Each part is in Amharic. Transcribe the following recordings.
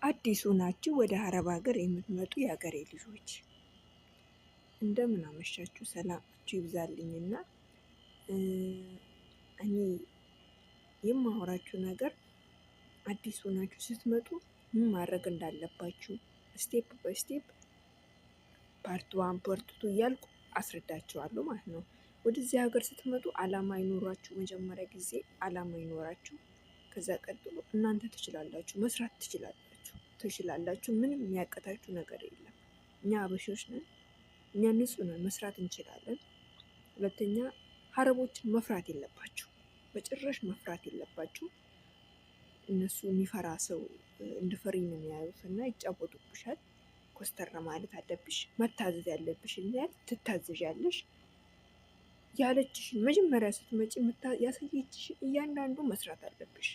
አዲሱ ናችሁ ወደ አረብ ሀገር የምትመጡ የሀገሬ ልጆች እንደምን አመሻችሁ፣ ሰላማችሁ ይብዛልኝና እኔ የማወራችሁ ነገር አዲስ ሆናችሁ ስትመጡ ምን ማድረግ እንዳለባችሁ ስቴፕ ባይ ስቴፕ ፓርት ዋን ፓርት ቱ እያልኩ አስረዳችኋለሁ ማለት ነው። ወደዚህ ሀገር ስትመጡ አላማ ይኖራችሁ። መጀመሪያ ጊዜ አላማ ይኖራችሁ። ከዛ ቀጥሎ እናንተ ትችላላችሁ፣ መስራት ትችላላችሁ። ምንም የሚያቀታችሁ ነገር የለም። እኛ አበሾች ነን፣ እኛ ንጹህ ነን፣ መስራት እንችላለን። ሁለተኛ ሀረቦችን መፍራት የለባችሁ፣ በጭራሽ መፍራት የለባችሁ። እነሱ የሚፈራ ሰው እንድፈሪ ነው የሚያዩት እና ይጫወቱብሻል። ኮስተር ማለት አለብሽ። መታዘዝ ያለብሽ ያል ትታዘዣለሽ። ያለችሽን መጀመሪያ ስትመጪ ያሳየችሽን እያንዳንዱ መስራት አለብሽ።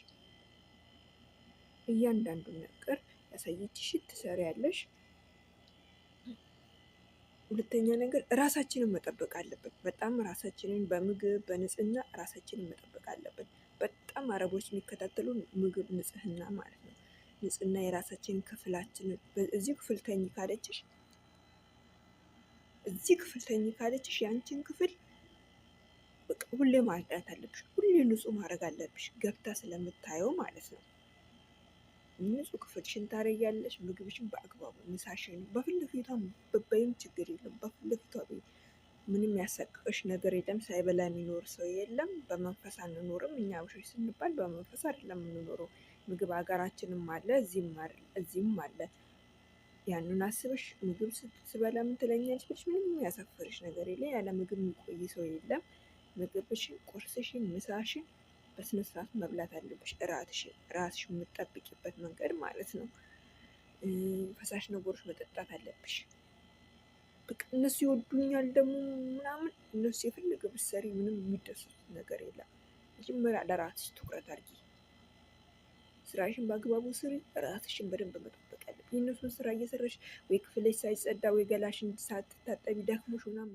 እያንዳንዱን ነገር ያሳየችሽን ትሰሪያለሽ። ሁለተኛ ነገር ራሳችንን መጠበቅ አለብን። በጣም ራሳችንን በምግብ በንጽህና ራሳችንን መጠበቅ አለብን። በጣም አረቦች የሚከታተሉ ምግብ ንጽህና ማለት ነው። ንጽህና የራሳችንን ክፍላችንን እዚህ ክፍል ተኝ ካለችሽ የአንቺን ክፍል ሁሌ ማጽዳት አለብሽ። ሁሌ ንጹህ ማድረግ አለብሽ። ገብታ ስለምታየው ማለት ነው። ንጹህ ክፍልሽን ታረጊያለሽ። ምግብሽን በአግባቡ ምሳሽን በፊት ለፊቷ ብትበይም ችግር የለም። በፊት ለፊቷ ምንም ያሰቅቅሽ ነገር የለም። ሳይበላ የሚኖር ሰው የለም። በመንፈስ አንኖርም። እኛ አበሾች ስንባል በመንፈስ አይደለም የምንኖረው። ምግብ ሀገራችንም አለ፣ እዚህም አለ። ያንን አስበሽ ምግብ ስትበላ ምን ትለኛለች ብለሽ ምንም ያሳፈርሽ ነገር የለም። ያለ ምግብ የሚቆይ ሰው የለም። ምግብሽን፣ ቁርስሽን፣ ምሳሽን በስነ ስርዓት መብላት አለብሽ። ራስሽ የምትጠብቂበት መንገድ ማለት ነው። ፈሳሽ ነገሮች መጠጣት አለብሽ። በቃ እነሱ ይወዱኛል ደግሞ ምናምን እነሱ የፈለገ ብትሰሪ ምንም የሚደሱት ነገር የለም። መጀመሪያ ለራስሽ ትኩረት አድርጊ። ስራሽን በአግባቡ ስሪ። ራስሽን በደንብ መጠበቅ አለብሽ። የእነሱን ስራ እየሰራሽ ወይ ክፍልሽ ሳይጸዳ ወይ ገላሽን ሳትታጠቢ ደክሞሽ ምናምን